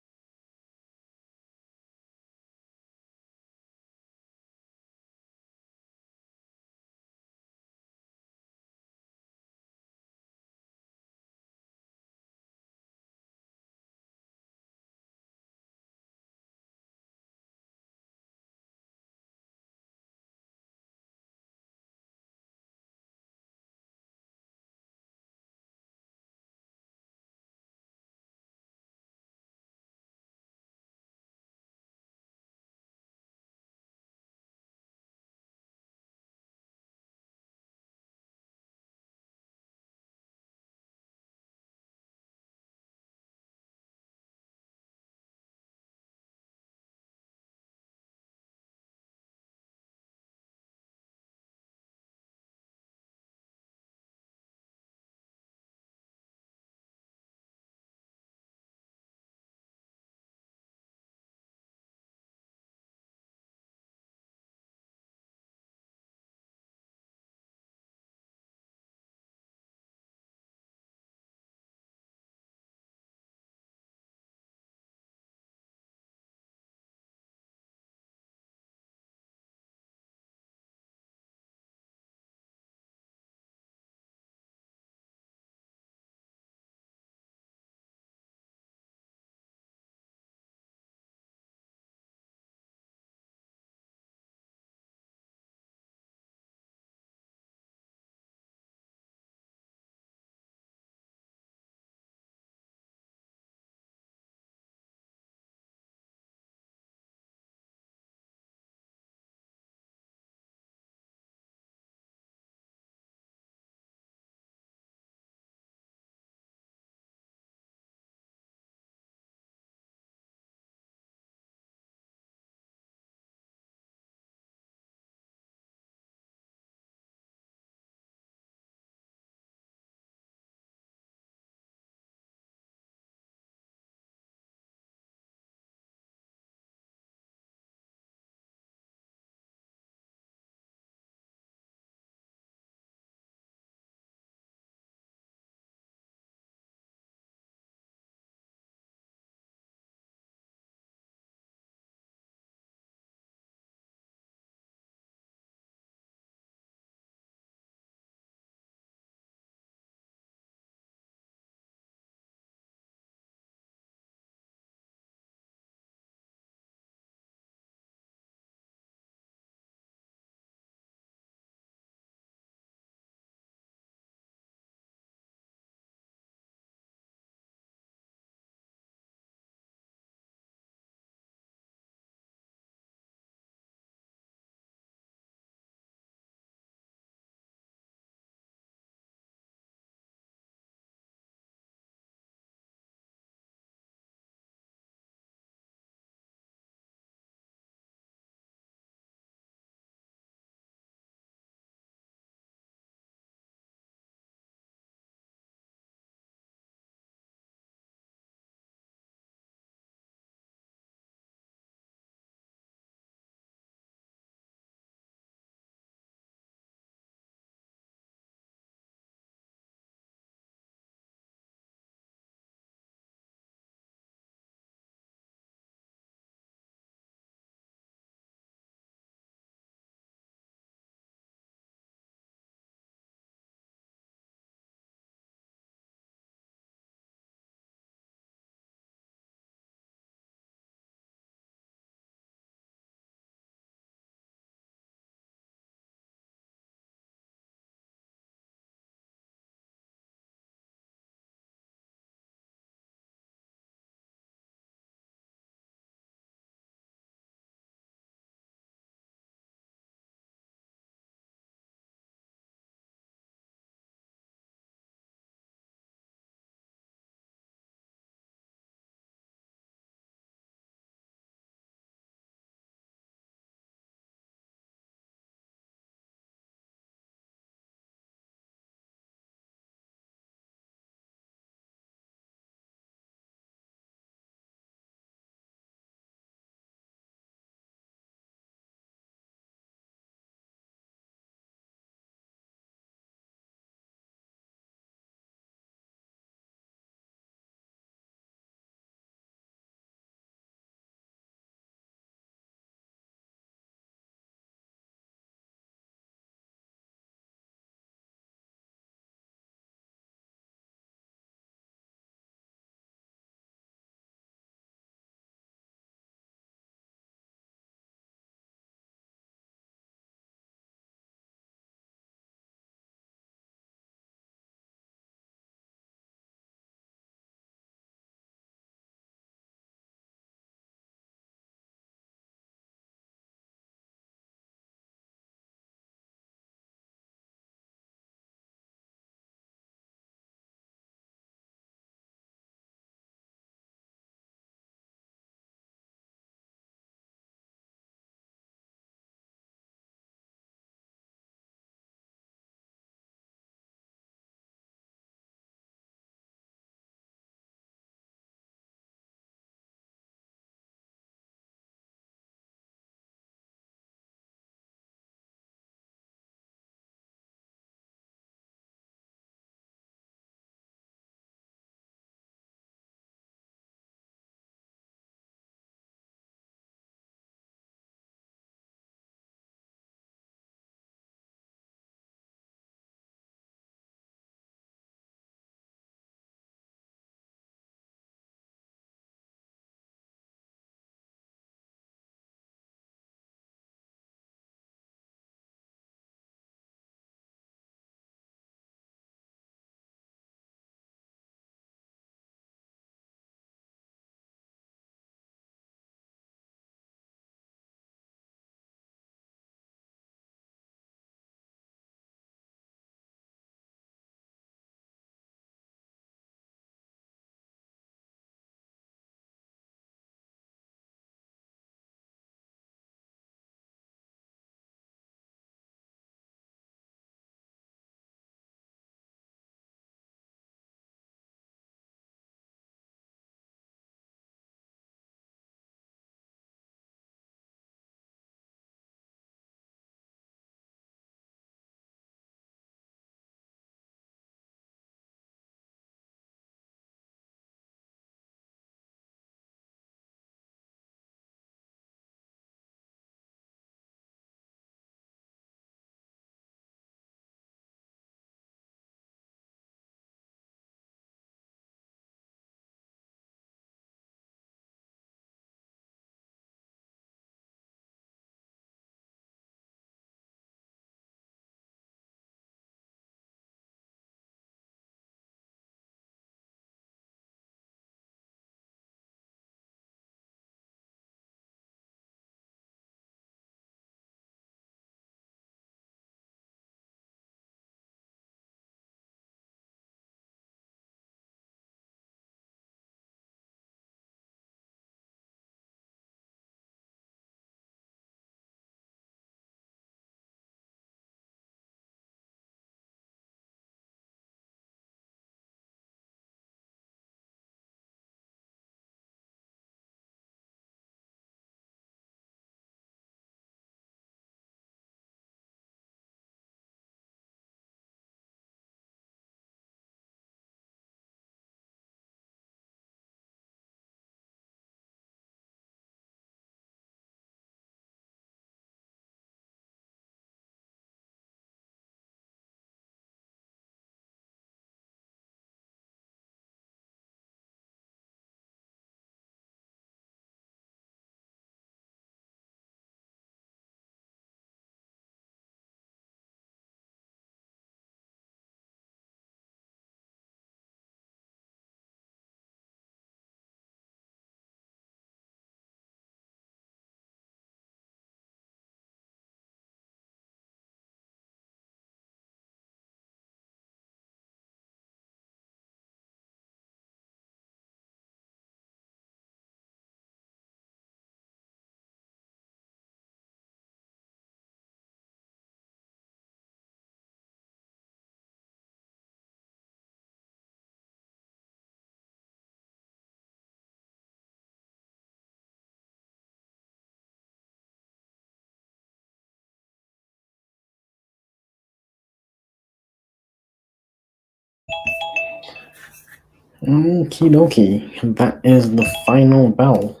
Okie dokie. That is the final bell.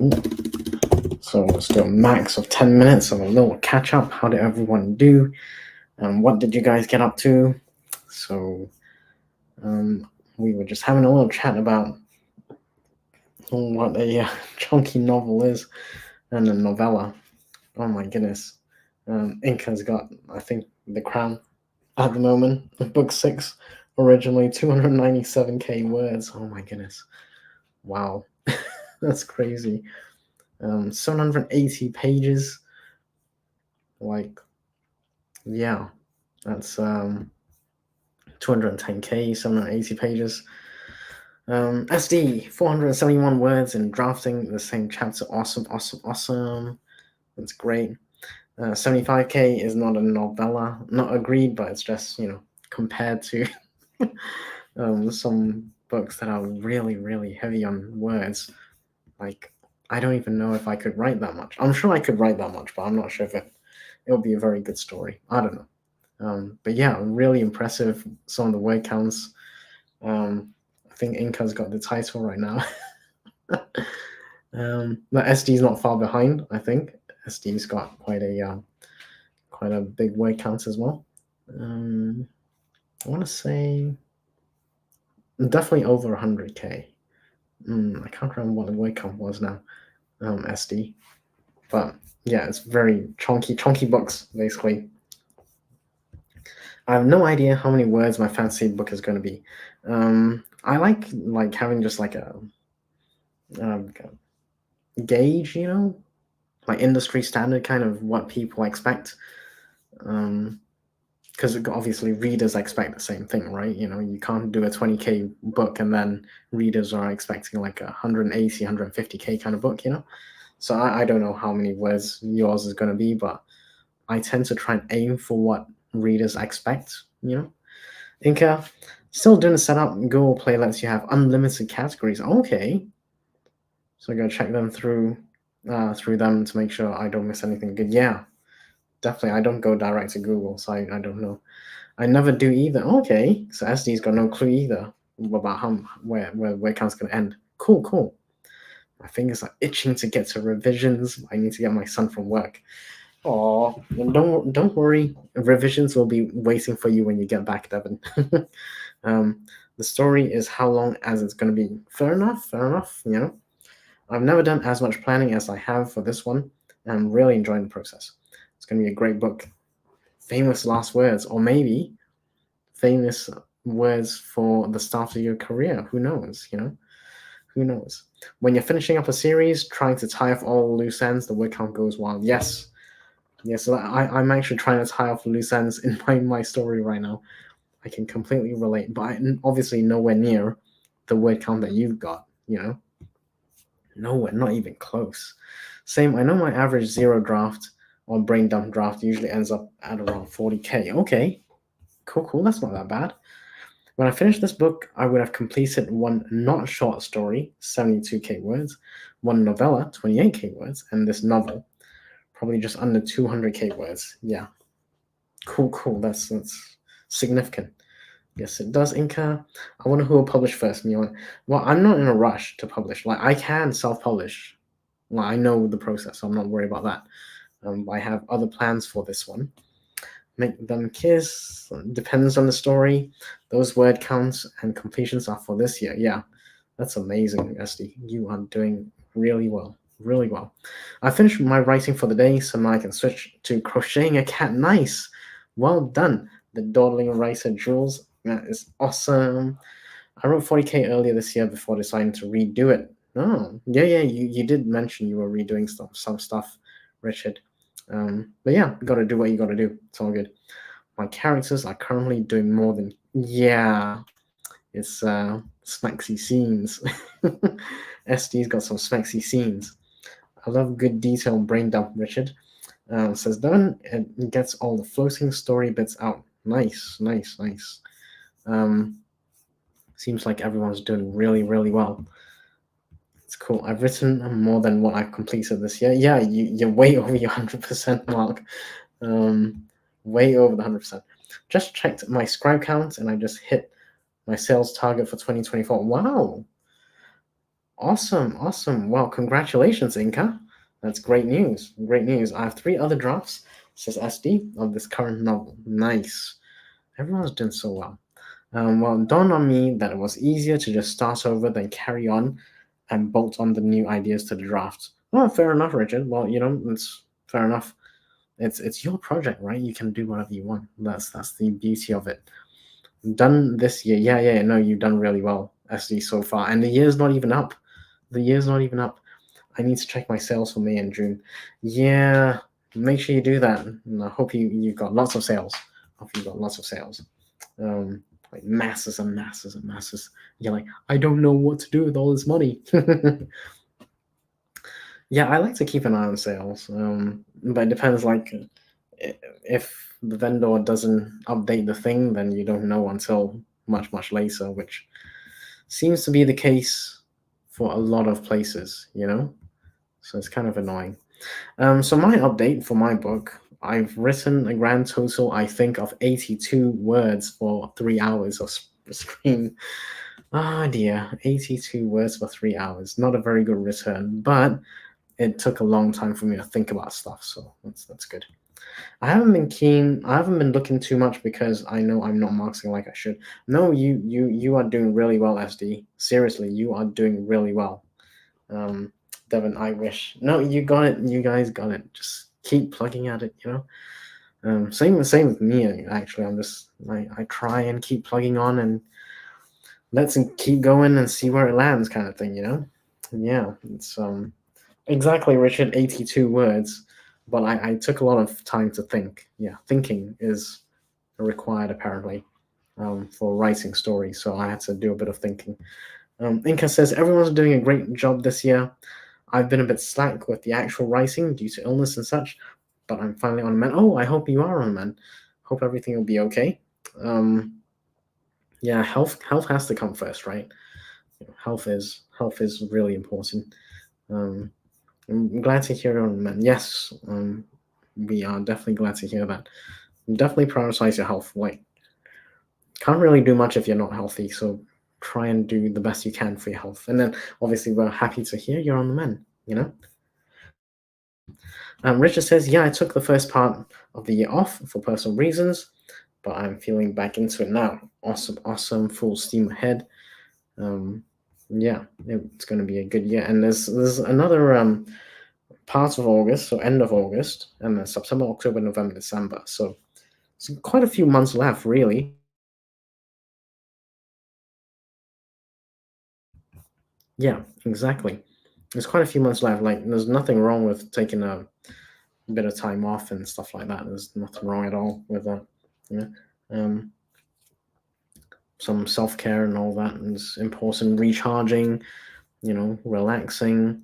Ooh. So let's do a max of 10 minutes of a little catch up. How did everyone do? What did you guys get up to? So we were just having a little chat about what a chunky novel is and a novella. Oh my goodness. Inca's got, I think, the crown at the moment. Book 6, originally 297k words. Oh my goodness. Wow. That's crazy. 780 pages. Like, yeah, that's 210k, 780 pages. SD, 471 words in drafting the same chapter. Awesome, awesome, awesome. That's great. 75k is not a novella. Not agreed, but it's just, compared to some books that are really, really heavy on words. Like, I don't even know if I could write that much. I'm sure I could write that much, but I'm not sure if it'll be a very good story. I don't know. But yeah, really impressive. Some of the word counts. I think Inca's got the title right now. But SD's not far behind. I think SD's got quite a big word count as well. I want to say definitely over 100k. I can't remember what the word count was now. SD, but yeah, it's very chunky books basically. I have no idea how many words my fantasy book is going to be. I like having just like a gauge, like industry standard, kind of what people expect. Because obviously readers expect the same thing, right? You can't do a 20k book and then readers are expecting like a 180, 150k kind of book, So I don't know how many words yours is going to be, but I tend to try and aim for what readers expect, Inca, still doing the setup. Google Play lets you have unlimited categories. Okay. So I gotta check them through them to make sure I don't miss anything good. Yeah, definitely. I don't go direct to Google, so I don't know. I never do either. Okay, so SD's got no clue either about where count's gonna end. Cool. My fingers are itching to get to revisions. I need to get my son from work. Oh, don't worry. Revisions will be waiting for you when you get back, Devin. The story is how long as it's gonna be. Fair enough. I've never done as much planning as I have for this one, and I'm really enjoying the process. It's going to be a great book. Famous last words, or maybe famous words for the start of your career. Who knows? Who knows? When you're finishing up a series, trying to tie off all loose ends, the word count goes wild. Yes. So I'm actually trying to tie off loose ends in my story right now. I can completely relate, but I'm obviously nowhere near the word count that you've got, Nowhere, not even close. Same, I know my average zero draft or brain dump draft usually ends up at around 40k. Okay, cool. That's not that bad. When I finished this book, I would have completed one not short story, 72k words, one novella, 28k words, and this novel, probably just under 200k words. Yeah, cool. That's significant. Yes, it does, Inca. I wonder who will publish first. Well, I'm not in a rush to publish. Like, I can self-publish. Well, I know the process, so I'm not worried about that. I have other plans for this one. Make them kiss. Depends on the story. Those word counts and completions are for this year. Yeah, that's amazing, SD. You are doing really well. Really well. I finished my writing for the day, so now I can switch to crocheting a cat. Nice. Well done. The dawdling writer Jules. That is awesome. I wrote 40k earlier this year before deciding to redo it. Oh, yeah. You did mention you were redoing some stuff, Richard. But yeah, you gotta do what you gotta do. It's all good. My characters are currently doing more than it's smexy scenes. SD's got some smexy scenes. I love good detailed brain dump, Richard. Says Devin, it gets all the floating story bits out. Nice. Seems like everyone's doing really, really well. It's cool. I've written more than what I've completed this year. Yeah, you're way over your 100% mark. Way over the 100%. Just checked my scribe count and I just hit my sales target for 2024. Wow. Awesome, awesome. Well, congratulations, Inca. That's great news. Great news. I have 3 other drafts, says SD, of this current novel. Nice. Everyone's doing so well. Well, it dawned on me that it was easier to just start over than carry on and bolt on the new ideas to the draft. Well, fair enough, Richard. Well, it's fair enough. It's your project, right? You can do whatever you want. That's the beauty of it. Done this year. Yeah. No, you've done really well, SD, so far. And the year's not even up. The year's not even up. I need to check my sales for May and June. Yeah, make sure you do that. And I hope you've got lots of sales. Hope you've got lots of sales. Like masses and masses and masses. You're like, I don't know what to do with all this money. Yeah, I like to keep an eye on sales. But it depends. Like, if the vendor doesn't update the thing, then you don't know until much later, which seems to be the case for a lot of places. So it's kind of annoying. So my update for my book, I've written a grand total, I think, of 82 words for 3 hours of screen. Ah dear, 82 words for 3 hours. Not a very good return, but it took a long time for me to think about stuff, so that's good. I haven't been looking too much because I know I'm not marketing like I should. No, you are doing really well, SD. Seriously, you are doing really well. Devin, I wish. No, you got it. You guys got it. Just keep plugging at it. Same with me. Actually, I try and keep plugging on and let's keep going and see where it lands, kind of thing. Yeah, it's exactly, Richard. 82 words, but I took a lot of time to think. Yeah, thinking is required apparently for writing stories, so I had to do a bit of thinking. Inca says everyone's doing a great job this year. I've been a bit slack with the actual writing due to illness and such, but I'm finally on the mend. Oh, I hope you are on the mend. Hope everything will be okay. Yeah, health has to come first, right? Health is really important. I'm glad to hear you're on the mend. Yes, we are definitely glad to hear that. Definitely prioritize your health. Like, can't really do much if you're not healthy, so try and do the best you can for your health. And then, obviously, we're happy to hear you're on the mend. Richard says, yeah, I took the first part of the year off for personal reasons, but I'm feeling back into it now. Awesome, full steam ahead. Yeah, it's going to be a good year. And there's another part of August, so end of August, and then September, October, November, December. So it's quite a few months left, really. Yeah, exactly. There's quite a few months left. Like, there's nothing wrong with taking a bit of time off and stuff like that. There's nothing wrong at all with that. Um, some self care and all that is important. Recharging, relaxing.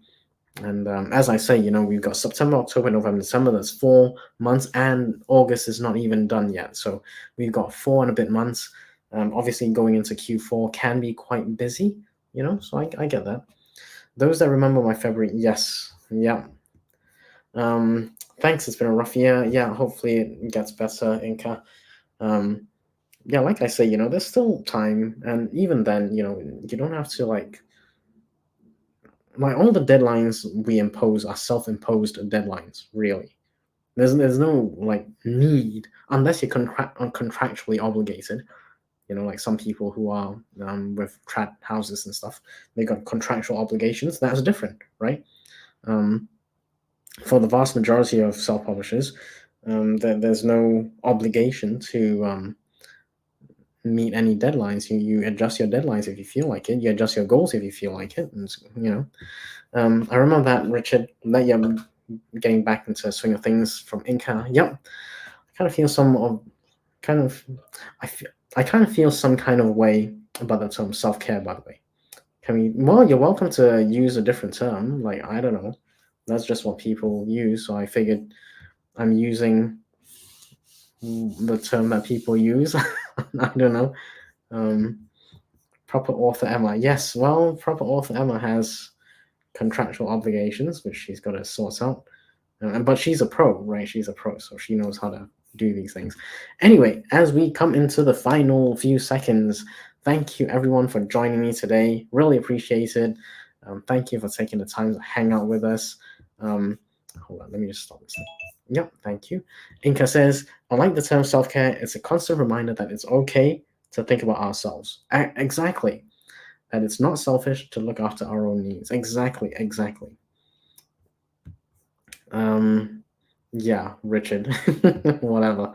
And as I say, we've got September, October, November, December. That's 4 months, and August is not even done yet. So we've got 4 and a bit months. Obviously, going into Q4 can be quite busy, so I get that. Those that remember my February, yes, yeah. Thanks, it's been a rough year. Yeah, hopefully it gets better, Inca. Yeah, like I say, there's still time, and even then, you don't have to like all the deadlines we impose are self-imposed deadlines, really. There's no like need unless you're contractually obligated. Like some people who are with trad houses and stuff, they got contractual obligations. That's different, right? For the vast majority of self-publishers, there's no obligation to meet any deadlines. You adjust your deadlines if you feel like it. You adjust your goals if you feel like it. And I remember that, Richard. That you're getting back into the swing of things from Inca. Yep, I kind of feel I kind of feel some kind of way about the term self-care. By the way, well, you're welcome to use a different term. Like, I don't know. That's just what people use. So I figured I'm using the term that people use. I don't know. Proper author Emma. Yes, well, proper author Emma has contractual obligations, which she's got to sort out. But she's a pro, right? She's a pro, so she knows how to do these things. Anyway, as we come into the final few seconds Thank you everyone for joining me today. Really appreciate it. Thank you for taking the time to hang out with us. Hold on, let me just stop this thing. Yep, thank you. Inka says, I like the term self-care. It's a constant reminder that it's okay to think about ourselves. Exactly. That it's not selfish to look after our own needs. Exactly. Yeah, Richard. Whatever.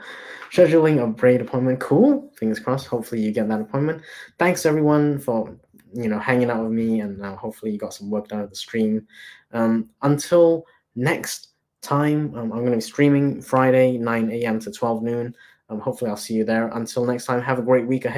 Scheduling a braid appointment. Cool. Fingers crossed. Hopefully you get that appointment. Thanks everyone for hanging out with me, and hopefully you got some work done at the stream. Until next time, I'm going to be streaming Friday 9 a.m. to 12 noon. Hopefully I'll see you there. Until next time, have a great week ahead.